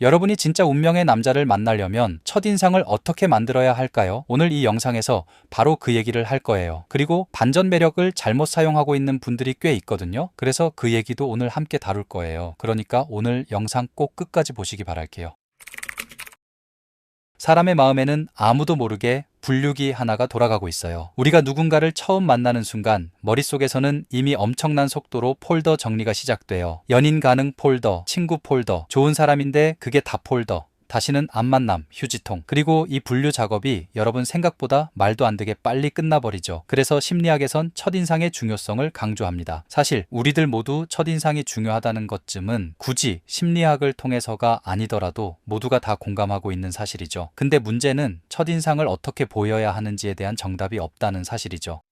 여러분이 진짜 운명의 남자를 만나려면 첫인상을 어떻게 만들어야 할까요? 오늘 이 영상에서 바로 그 얘기를 할 거예요. 그리고 반전 매력을 잘못 사용하고 있는 분들이 꽤 있거든요. 그래서 그 얘기도 오늘 함께 다룰 거예요. 그러니까 오늘 영상 꼭 끝까지 보시기 바랄게요. 사람의 마음에는 아무도 모르게 분류기 하나가 돌아가고 있어요. 우리가 누군가를 처음 만나는 순간 머릿속에서는 이미 엄청난 속도로 폴더 정리가 시작돼요. 연인 가능 폴더, 친구 폴더, 좋은 사람인데 그게 다 폴더, 다시는 안 만남, 휴지통. 그리고 이 분류 작업이 여러분 생각보다 말도 안 되게 빨리 끝나버리죠. 그래서 심리학에선 첫인상의 중요성을 강조합니다. 사실 우리들 모두 첫인상이 중요하다는 것쯤은 굳이 심리학을 통해서가 아니더라도 모두가 다 공감하고 있는 사실이죠. 근데 문제는 첫인상을 어떻게 보여야 하는지에 대한 정답이 없다는 사실이죠.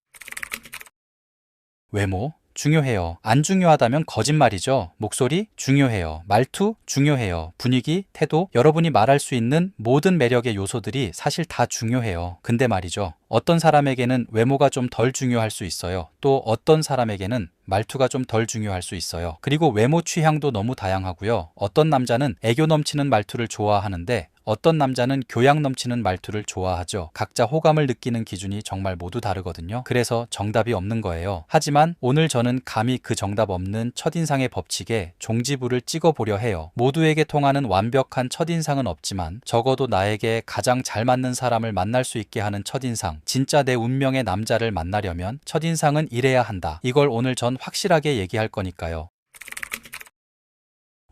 외모? 중요해요. 안 중요하다면 거짓말이죠. 목소리? 중요해요. 말투? 중요해요. 분위기? 태도? 여러분이 말할 수 있는 모든 매력의 요소들이 사실 다 중요해요. 근데 말이죠. 어떤 사람에게는 외모가 좀 덜 중요할 수 있어요. 또 어떤 사람에게는 말투가 좀 덜 중요할 수 있어요. 그리고 외모 취향도 너무 다양하고요. 어떤 남자는 애교 넘치는 말투를 좋아하는데 어떤 남자는 교양 넘치는 말투를 좋아하죠. 각자 호감을 느끼는 기준이 정말 모두 다르거든요. 그래서 정답이 없는 거예요. 하지만 오늘 저는 감히 그 정답 없는 첫인상의 법칙에 종지부를 찍어보려 해요. 모두에게 통하는 완벽한 첫인상은 없지만 적어도 나에게 가장 잘 맞는 사람을 만날 수 있게 하는 첫인상, 진짜 내 운명의 남자를 만나려면 첫인상은 이래야 한다. 이걸 오늘 전 확실하게 얘기할 거니까요.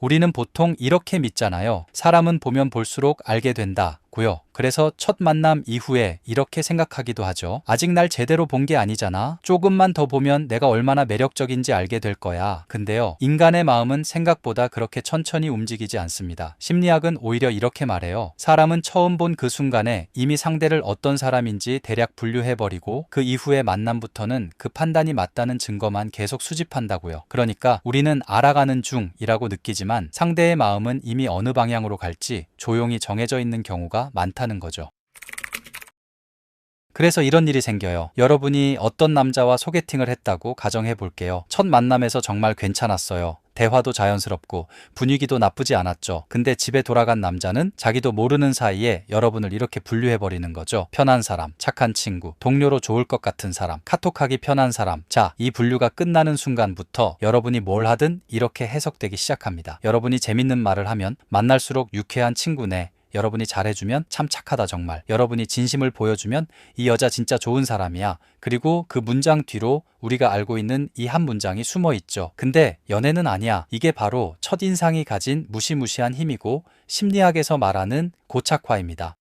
우리는 보통 이렇게 믿잖아요. 사람은 보면 볼수록 알게 된다. 고요. 그래서 첫 만남 이후에 이렇게 생각하기도 하죠. 아직 날 제대로 본 게 아니잖아. 조금만 더 보면 내가 얼마나 매력적인지 알게 될 거야. 근데요, 인간의 마음은 생각보다 그렇게 천천히 움직이지 않습니다. 심리학은 오히려 이렇게 말해요. 사람은 처음 본 그 순간에 이미 상대를 어떤 사람인지 대략 분류해버리고 그 이후의 만남부터는 그 판단이 맞다는 증거만 계속 수집한다고요. 그러니까 우리는 알아가는 중이라고 느끼지만 상대의 마음은 이미 어느 방향으로 갈지 조용히 정해져 있는 경우가 많다는 거죠. 그래서 이런 일이 생겨요. 여러분이 어떤 남자와 소개팅을 했다고 가정해 볼게요. 첫 만남에서 정말 괜찮았어요. 대화도 자연스럽고 분위기도 나쁘지 않았죠. 근데 집에 돌아간 남자는 자기도 모르는 사이에 여러분을 이렇게 분류해버리는 거죠. 편한 사람, 착한 친구, 동료로 좋을 것 같은 사람, 카톡하기 편한 사람. 자, 이 분류가 끝나는 순간부터 여러분이 뭘 하든 이렇게 해석되기 시작합니다. 여러분이 재밌는 말을 하면 만날수록 유쾌한 친구네. 여러분이 잘해주면 참 착하다 정말. 여러분이 진심을 보여주면 이 여자 진짜 좋은 사람이야. 그리고 그 문장 뒤로 우리가 알고 있는 이 한 문장이 숨어 있죠. 근데 연애는 아니야. 이게 바로 첫인상이 가진 무시무시한 힘이고 심리학에서 말하는 고착화입니다.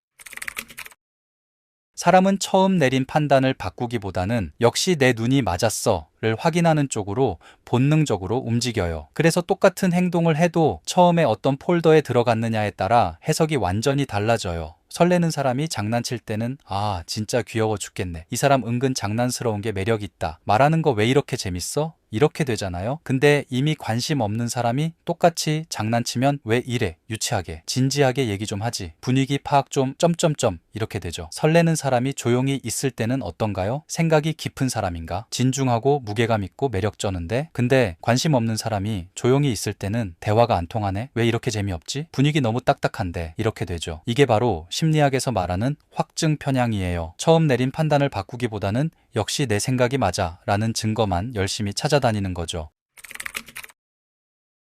사람은 처음 내린 판단을 바꾸기보다는 역시 내 눈이 맞았어를 확인하는 쪽으로 본능적으로 움직여요. 그래서 똑같은 행동을 해도 처음에 어떤 폴더에 들어갔느냐에 따라 해석이 완전히 달라져요. 설레는 사람이 장난칠 때는 아, 진짜 귀여워 죽겠네. 이 사람 은근 장난스러운 게 매력 있다. 말하는 거 왜 이렇게 재밌어? 이렇게 되잖아요. 근데 이미 관심 없는 사람이 똑같이 장난치면 왜 이래? 유치하게, 진지하게 얘기 좀 하지. 분위기 파악 좀 점점점 이렇게 되죠. 설레는 사람이 조용히 있을 때는 어떤가요? 생각이 깊은 사람인가? 진중하고 무게감 있고 매력 쩌는데 근데 관심 없는 사람이 조용히 있을 때는 대화가 안 통하네? 왜 이렇게 재미없지? 분위기 너무 딱딱한데 이렇게 되죠. 이게 바로 심리학에서 말하는 확증 편향이에요. 처음 내린 판단을 바꾸기보다는 역시 내 생각이 맞아 라는 증거만 열심히 찾아다니는 거죠.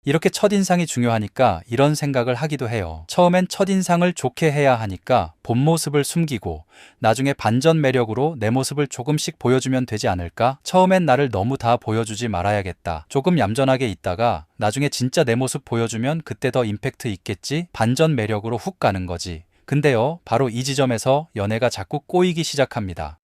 이렇게 첫인상이 중요하니까 이런 생각을 하기도 해요. 처음엔 첫인상을 좋게 해야 하니까 본 모습을 숨기고 나중에 반전 매력으로 내 모습을 조금씩 보여주면 되지 않을까? 처음엔 나를 너무 다 보여주지 말아야겠다. 조금 얌전하게 있다가 나중에 진짜 내 모습 보여주면 그때 더 임팩트 있겠지? 반전 매력으로 훅 가는 거지. 근데요, 바로 이 지점에서 연애가 자꾸 꼬이기 시작합니다.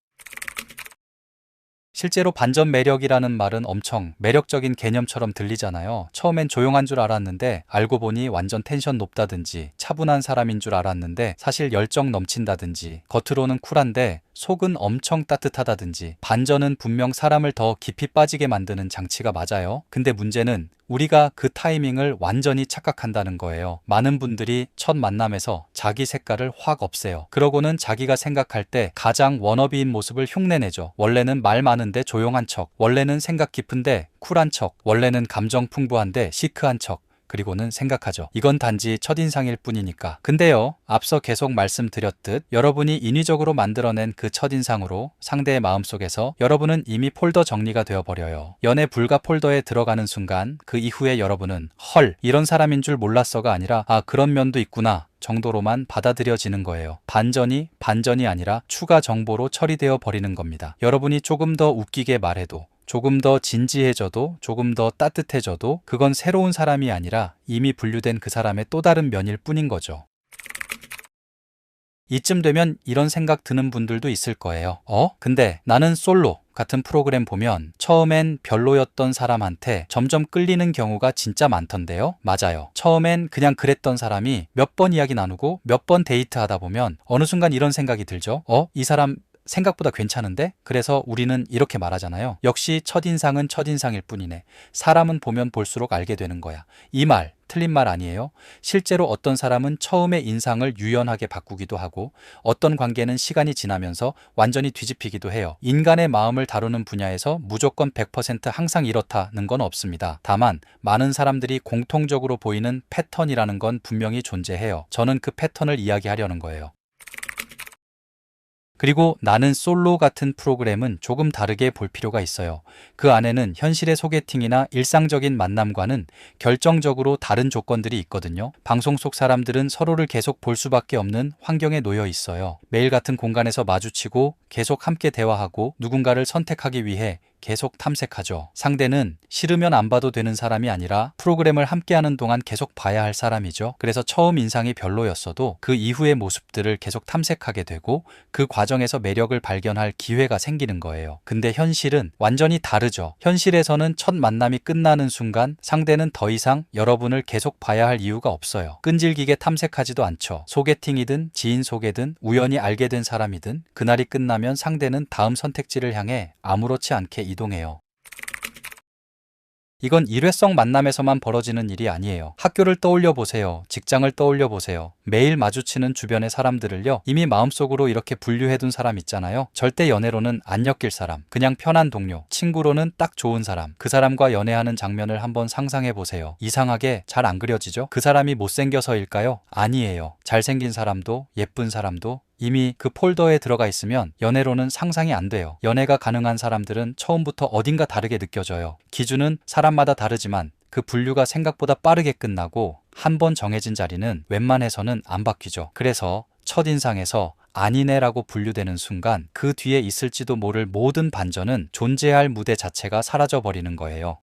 실제로 반전 매력이라는 말은 엄청 매력적인 개념처럼 들리잖아요. 처음엔 조용한 줄 알았는데 알고 보니 완전 텐션 높다든지 차분한 사람인 줄 알았는데 사실 열정 넘친다든지 겉으로는 쿨한데 속은 엄청 따뜻하다든지 반전은 분명 사람을 더 깊이 빠지게 만드는 장치가 맞아요. 근데 문제는 우리가 그 타이밍을 완전히 착각한다는 거예요. 많은 분들이 첫 만남에서 자기 색깔을 확 없애요. 그러고는 자기가 생각할 때 가장 워너비인 모습을 흉내내죠. 원래는 말 많은데 조용한 척, 원래는 생각 깊은데 쿨한 척, 원래는 감정 풍부한데 시크한 척. 그리고는 생각하죠. 이건 단지 첫인상일 뿐이니까. 근데요, 앞서 계속 말씀드렸듯 여러분이 인위적으로 만들어낸 그 첫인상으로 상대의 마음속에서 여러분은 이미 폴더 정리가 되어버려요. 연애 불가 폴더에 들어가는 순간 그 이후에 여러분은 헐, 이런 사람인 줄 몰랐어가 아니라 아, 그런 면도 있구나 정도로만 받아들여지는 거예요. 반전이 아니라 추가 정보로 처리되어 버리는 겁니다. 여러분이 조금 더 웃기게 말해도, 조금 더 진지해져도, 조금 더 따뜻해져도 그건 새로운 사람이 아니라 이미 분류된 그 사람의 또 다른 면일 뿐인 거죠. 이쯤 되면 이런 생각 드는 분들도 있을 거예요. 근데 나는 솔로 같은 프로그램 보면 처음엔 별로였던 사람한테 점점 끌리는 경우가 진짜 많던데요. 맞아요. 처음엔 그냥 그랬던 사람이 몇 번 이야기 나누고 몇 번 데이트하다 보면 어느 순간 이런 생각이 들죠. 이 사람 생각보다 괜찮은데? 그래서 우리는 이렇게 말하잖아요. 역시 첫인상은 첫인상일 뿐이네. 사람은 보면 볼수록 알게 되는 거야. 이 말 틀린 말 아니에요. 실제로 어떤 사람은 처음의 인상을 유연하게 바꾸기도 하고 어떤 관계는 시간이 지나면서 완전히 뒤집히기도 해요. 인간의 마음을 다루는 분야에서 무조건 100% 항상 이렇다는 건 없습니다. 다만 많은 사람들이 공통적으로 보이는 패턴이라는 건 분명히 존재해요. 저는 그 패턴을 이야기하려는 거예요. 그리고 나는 솔로 같은 프로그램은 조금 다르게 볼 필요가 있어요. 그 안에는 현실의 소개팅이나 일상적인 만남과는 결정적으로 다른 조건들이 있거든요. 방송 속 사람들은 서로를 계속 볼 수밖에 없는 환경에 놓여 있어요. 매일 같은 공간에서 마주치고 계속 함께 대화하고 누군가를 선택하기 위해 계속 탐색하죠. 상대는 싫으면 안 봐도 되는 사람이 아니라 프로그램을 함께하는 동안 계속 봐야 할 사람이죠. 그래서 처음 인상이 별로였어도 그 이후의 모습들을 계속 탐색하게 되고 그 과정에서 매력을 발견할 기회가 생기는 거예요. 근데 현실은 완전히 다르죠. 현실에서는 첫 만남이 끝나는 순간 상대는 더 이상 여러분을 계속 봐야 할 이유가 없어요. 끈질기게 탐색하지도 않죠. 소개팅이든 지인 소개든 우연히 알게 된 사람이든 그날이 끝나면 상대는 다음 선택지를 향해 아무렇지 않게 이동해요. 이건 일회성 만남에서만 벌어지는 일이 아니에요. 학교를 떠올려 보세요. 직장을 떠올려 보세요. 매일 마주치는 주변의 사람들을요, 이미 마음속으로 이렇게 분류해둔 사람 있잖아요. 절대 연애로는 안 엮일 사람, 그냥 편한 동료, 친구로는 딱 좋은 사람, 그 사람과 연애하는 장면을 한번 상상해 보세요. 이상하게 잘 안 그려지죠? 그 사람이 못생겨서일까요? 아니에요. 잘생긴 사람도 예쁜 사람도 이미 그 폴더에 들어가 있으면 연애로는 상상이 안 돼요. 연애가 가능한 사람들은 처음부터 어딘가 다르게 느껴져요. 기준은 사람마다 다르지만 그 분류가 생각보다 빠르게 끝나고 한 번 정해진 자리는 웬만해서는 안 바뀌죠. 그래서 첫인상에서 아니네라고 분류되는 순간 그 뒤에 있을지도 모를 모든 반전은 존재할 무대 자체가 사라져버리는 거예요.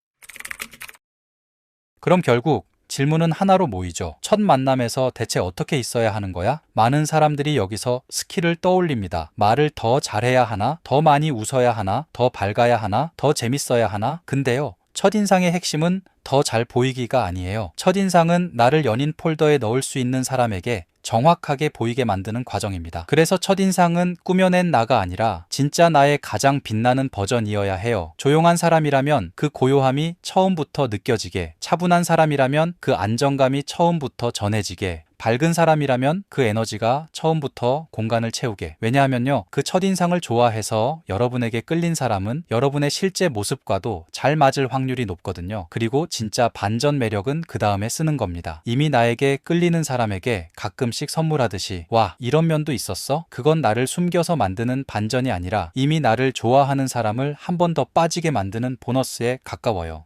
그럼 결국 질문은 하나로 모이죠. 첫 만남에서 대체 어떻게 있어야 하는 거야? 많은 사람들이 여기서 스킬을 떠올립니다. 말을 더 잘해야 하나? 더 많이 웃어야 하나? 더 밝아야 하나? 더 재밌어야 하나? 근데요, 첫인상의 핵심은 더 잘 보이기가 아니에요. 첫인상은 나를 연인 폴더에 넣을 수 있는 사람에게 정확하게 보이게 만드는 과정입니다. 그래서 첫인상은 꾸며낸 나가 아니라 진짜 나의 가장 빛나는 버전이어야 해요. 조용한 사람이라면 그 고요함이 처음부터 느껴지게, 차분한 사람이라면 그 안정감이 처음부터 전해지게, 밝은 사람이라면 그 에너지가 처음부터 공간을 채우게. 왜냐하면요, 그 첫인상을 좋아해서 여러분에게 끌린 사람은 여러분의 실제 모습과도 잘 맞을 확률이 높거든요. 그리고 진짜 반전 매력은 그 다음에 쓰는 겁니다. 이미 나에게 끌리는 사람에게 가끔씩 선물하듯이 와, 이런 면도 있었어? 그건 나를 숨겨서 만드는 반전이 아니라 이미 나를 좋아하는 사람을 한 번 더 빠지게 만드는 보너스에 가까워요.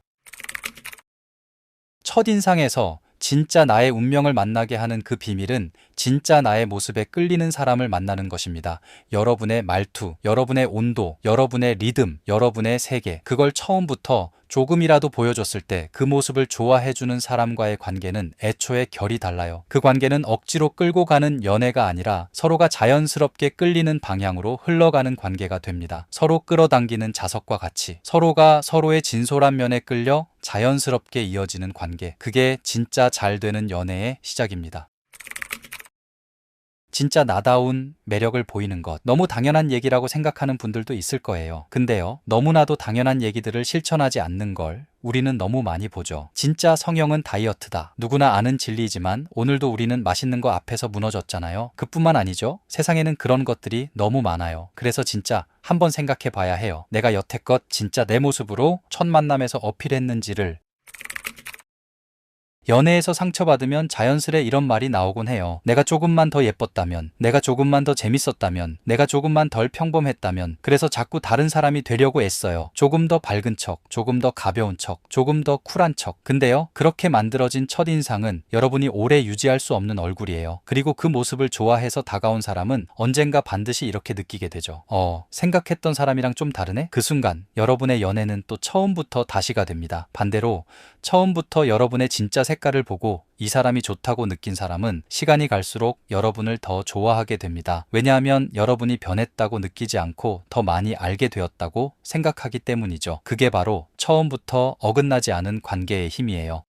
첫인상에서 진짜 나의 운명을 만나게 하는 그 비밀은 진짜 나의 모습에 끌리는 사람을 만나는 것입니다. 여러분의 말투, 여러분의 온도, 여러분의 리듬, 여러분의 세계, 그걸 처음부터 조금이라도 보여줬을 때 그 모습을 좋아해주는 사람과의 관계는 애초에 결이 달라요. 그 관계는 억지로 끌고 가는 연애가 아니라 서로가 자연스럽게 끌리는 방향으로 흘러가는 관계가 됩니다. 서로 끌어당기는 자석과 같이 서로가 서로의 진솔한 면에 끌려 자연스럽게 이어지는 관계, 그게 진짜 잘 되는 연애의 시작입니다. 진짜 나다운 매력을 보이는 것, 너무 당연한 얘기라고 생각하는 분들도 있을 거예요. 근데요, 너무나도 당연한 얘기들을 실천하지 않는 걸 우리는 너무 많이 보죠. 진짜 성형은 다이어트다. 누구나 아는 진리이지만 오늘도 우리는 맛있는 거 앞에서 무너졌잖아요. 그뿐만 아니죠. 세상에는 그런 것들이 너무 많아요. 그래서 진짜 한번 생각해 봐야 해요. 내가 여태껏 진짜 내 모습으로 첫 만남에서 어필했는지를 연애에서 상처받으면 자연스레 이런 말이 나오곤 해요. 내가 조금만 더 예뻤다면, 내가 조금만 더 재밌었다면, 내가 조금만 덜 평범했다면, 그래서 자꾸 다른 사람이 되려고 애써요. 조금 더 밝은 척, 조금 더 가벼운 척, 조금 더 쿨한 척. 근데요, 그렇게 만들어진 첫인상은 여러분이 오래 유지할 수 없는 얼굴이에요. 그리고 그 모습을 좋아해서 다가온 사람은 언젠가 반드시 이렇게 느끼게 되죠. 생각했던 사람이랑 좀 다르네? 그 순간 여러분의 연애는 또 처음부터 다시가 됩니다. 반대로 처음부터 여러분의 진짜 색깔을 보고 이 사람이 좋다고 느낀 사람은 시간이 갈수록 여러분을 더 좋아하게 됩니다. 왜냐하면 여러분이 변했다고 느끼지 않고 더 많이 알게 되었다고 생각하기 때문이죠. 그게 바로 처음부터 어긋나지 않은 관계의 힘이에요.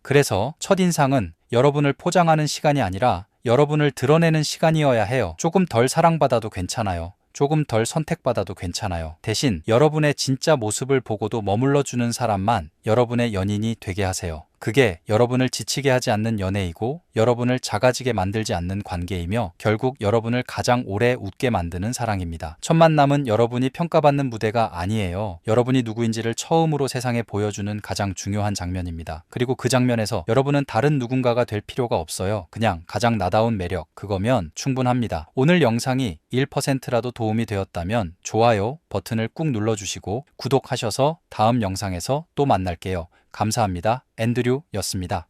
그래서 첫인상은 여러분을 포장하는 시간이 아니라 여러분을 드러내는 시간이어야 해요. 조금 덜 사랑받아도 괜찮아요. 조금 덜 선택받아도 괜찮아요. 대신 여러분의 진짜 모습을 보고도 머물러주는 사람만 여러분의 연인이 되게 하세요. 그게 여러분을 지치게 하지 않는 연애이고 여러분을 작아지게 만들지 않는 관계이며 결국 여러분을 가장 오래 웃게 만드는 사랑입니다. 첫 만남은 여러분이 평가받는 무대가 아니에요. 여러분이 누구인지를 처음으로 세상에 보여주는 가장 중요한 장면입니다. 그리고 그 장면에서 여러분은 다른 누군가가 될 필요가 없어요. 그냥 가장 나다운 매력, 그거면 충분합니다. 오늘 영상이 1%라도 도움이 되었다면 좋아요 버튼을 꾹 눌러주시고 구독하셔서 다음 영상에서 또 만날게요. 감사합니다. 앤드류였습니다.